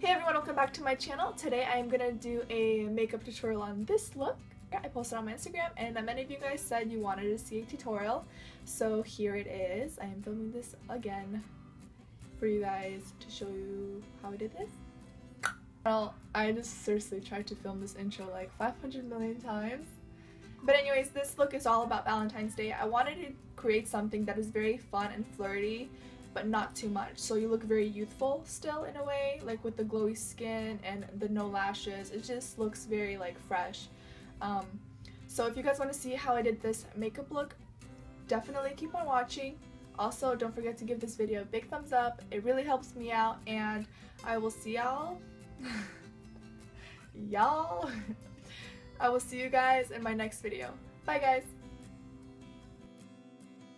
Hey everyone, welcome back to my channel. Today I am going to do a makeup tutorial on this look. I posted on my Instagram and many of you guys said you wanted to see a tutorial. So here it is. I am filming this again for you guys to show you how I did this. Well, I just seriously tried to film this intro like 500 million times. But anyways, this look is all about Valentine's Day. I wanted to create something that is very fun and flirty, but not too much. So you look very youthful still in a way, like with the glowy skin and the no lashes. It just looks very like fresh. So if you guys want to see how I did this makeup look, definitely keep on watching. Also, don't forget to give this video a big thumbs up. It really helps me out, and I will see y'all. I will see you guys in my next video. Bye guys!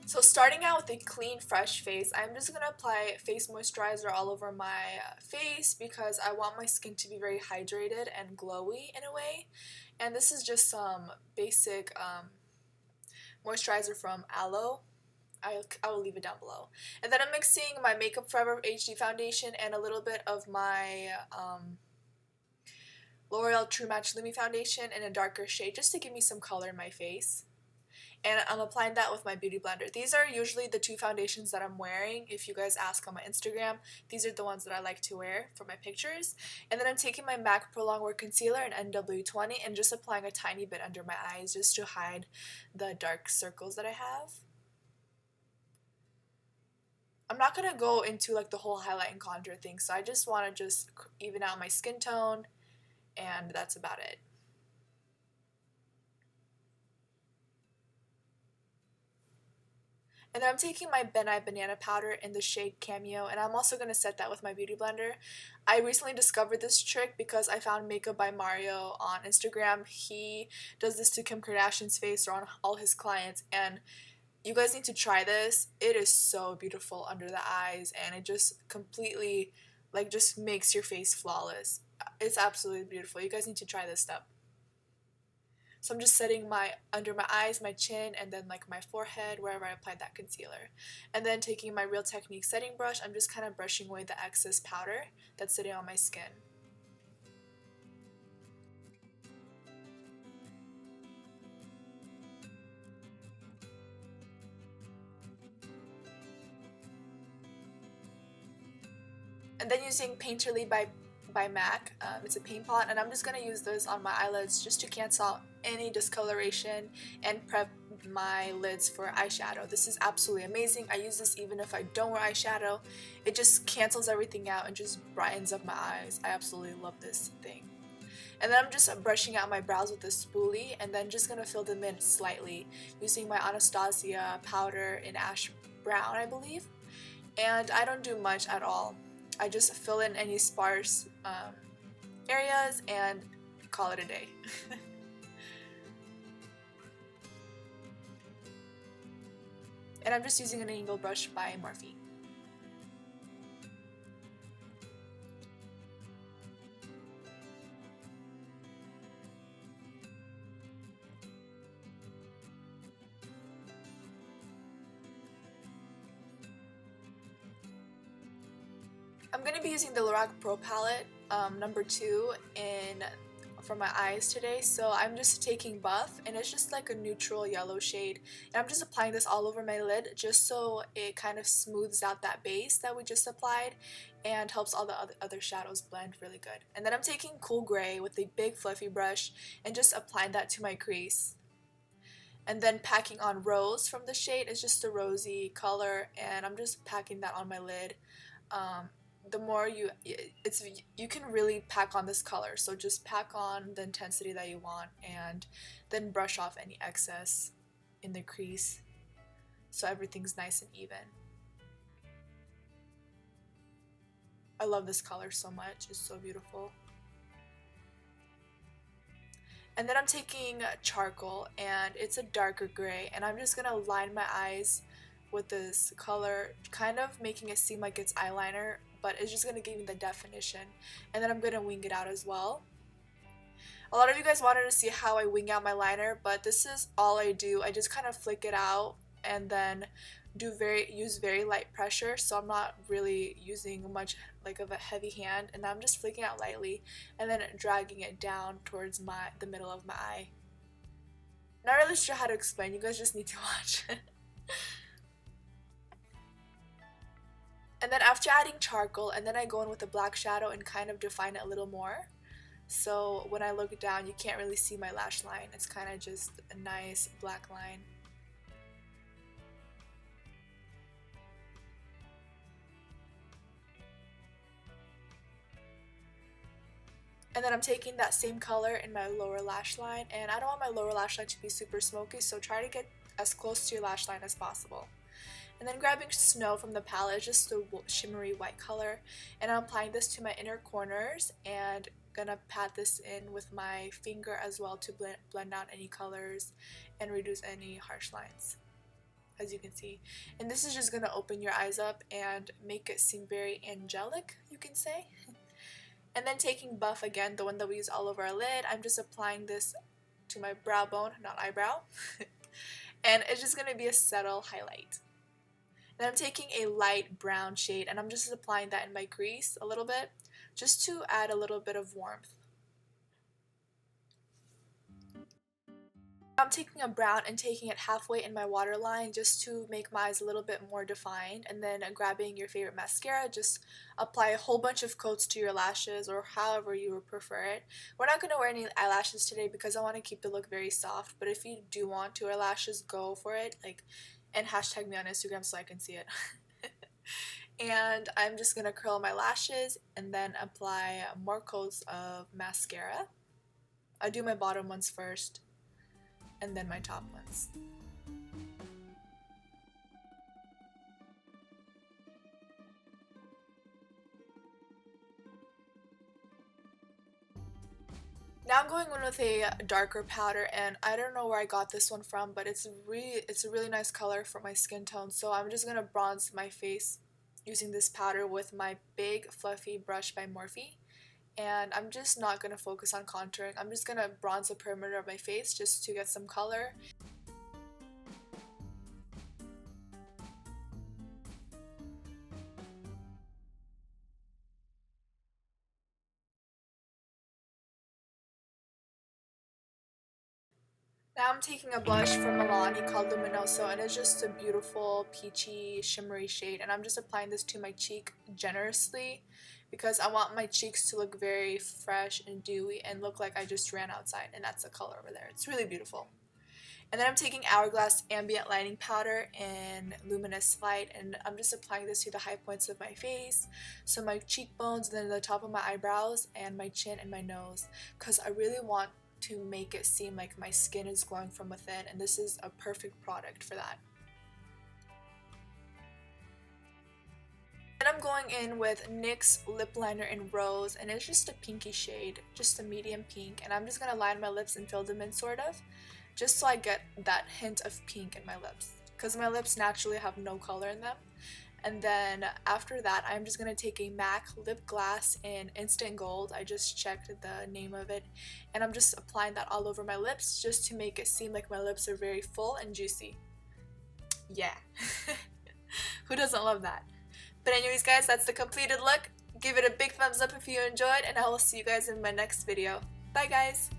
So starting out with a clean, fresh face, I'm just going to apply face moisturizer all over my face because I want my skin to be very hydrated and glowy in a way. And this is just some basic moisturizer from Aloe. I will leave it down below. And then I'm mixing my Makeup Forever HD foundation and a little bit of my L'Oreal True Match Lumi foundation in a darker shade just to give me some color in my face. And I'm applying that with my beauty blender. These are usually the two foundations that I'm wearing. If you guys ask on my Instagram, these are the ones that I like to wear for my pictures. And then I'm taking my MAC Prolong Wear Concealer in NW20 and just applying a tiny bit under my eyes just to hide the dark circles that I have. I'm not going to go into like the whole highlight and contour thing, so I just want to just even out my skin tone, and that's about it. And then I'm taking my Ben Nye Banana Powder in the shade Cameo, and I'm also going to set that with my beauty blender. I recently discovered this trick because I found Makeup by Mario on Instagram. He does this to Kim Kardashian's face or on all his clients, and you guys need to try this. It is so beautiful under the eyes, and it just completely, like, just makes your face flawless. It's absolutely beautiful. You guys need to try this stuff. So I'm just setting my under my eyes, my chin, and then like my forehead, wherever I applied that concealer. And then taking my Real Technique setting brush, I'm just kind of brushing away the excess powder that's sitting on my skin. And then using Painterly by MAC, it's a paint pot, and I'm just going to use this on my eyelids just to cancel out any discoloration and prep my lids for eyeshadow. This is absolutely amazing. I use this even if I don't wear eyeshadow. It just cancels everything out and just brightens up my eyes. I absolutely love this thing. And then I'm just brushing out my brows with a spoolie, and then just going to fill them in slightly using my Anastasia powder in Ash Brown, I believe. And I don't do much at all. I just fill in any sparse areas and call it a day. And I'm just using an angle brush by M.O.P. I'm going to be using the Lorac Pro Pallet number 2 for my eyes today. So I'm just taking Buff, and it's just like a neutral yellow shade, and I'm just applying this all over my lid just so it kind of smooths out that base that we just applied and helps all the other shadows blend really good. And then I'm taking Cool Gray with a big fluffy brush and just applying that to my crease. And then packing on Rose from the shade. It's just a rosy color, and I'm just packing that on my lid. The more you can really pack on this color, so just pack on the intensity that you want and then brush off any excess in the crease so everything's nice and even. I love this color so much. It's so beautiful. And then I'm taking charcoal, and it's a darker gray, and I'm just gonna line my eyes with this color, kind of making it seem like it's eyeliner, but it's just going to give me the definition. And then I'm going to wing it out as well. A lot of you guys wanted to see how I wing out my liner, but this is all I do. I just kind of flick it out and then use very light pressure, so I'm not really using much like of a heavy hand, and I'm just flicking out lightly and then dragging it down towards the middle of my eye. Not really sure how to explain, you guys just need to watch. And then after adding charcoal, and then I go in with a black shadow and kind of define it a little more. So when I look down, you can't really see my lash line. It's kind of just a nice black line. And then I'm taking that same color in my lower lash line, and I don't want my lower lash line to be super smoky, so try to get as close to your lash line as possible. And then grabbing Snow from the palette, just a shimmery white color, and I'm applying this to my inner corners and gonna pat this in with my finger as well to blend out any colors and reduce any harsh lines, as you can see. And this is just gonna open your eyes up and make it seem very angelic, you can say. And then taking Buff again, the one that we use all over our lid, I'm just applying this to my brow bone, not eyebrow. And it's just gonna be a subtle highlight. And I'm taking a light brown shade and I'm just applying that in my crease a little bit, just to add a little bit of warmth. I'm taking a brown and taking it halfway in my waterline just to make my eyes a little bit more defined, and then grabbing your favorite mascara, just apply a whole bunch of coats to your lashes or however you would prefer it. We're not going to wear any eyelashes today because I want to keep the look very soft, but if you do want to wear lashes, go for it, and hashtag me on Instagram so I can see it. And I'm just going to curl my lashes and then apply more coats of mascara. I do my bottom ones first and then my top ones. Now I'm going in with a darker powder, and I don't know where I got this one from, but it's a really nice color for my skin tone. So I'm just gonna bronze my face using this powder with my big fluffy brush by Morphe. And I'm just not gonna focus on contouring. I'm just gonna bronze the perimeter of my face just to get some color. Now I'm taking a blush from Milani called Luminouso, and it's just a beautiful peachy shimmery shade, and I'm just applying this to my cheek generously because I want my cheeks to look very fresh and dewy and look like I just ran outside, and that's the color over there. It's really beautiful. And then I'm taking Hourglass Ambient Lighting Powder in Luminous Light, and I'm just applying this to the high points of my face, so my cheekbones, then the top of my eyebrows, and my chin and my nose, because I really want to make it seem like my skin is glowing from within, and this is a perfect product for that. Then I'm going in with NYX Lip Liner in Rose, and it's just a pinky shade, just a medium pink, and I'm just going to line my lips and fill them in sort of, just so I get that hint of pink in my lips, because my lips naturally have no color in them. And then after that, I'm just going to take a MAC lip gloss in Instant Gold. I just checked the name of it, and I'm just applying that all over my lips just to make it seem like my lips are very full and juicy. Yeah. Who doesn't love that? But anyways guys, that's the completed look. Give it a big thumbs up if you enjoyed, and I will see you guys in my next video. Bye guys!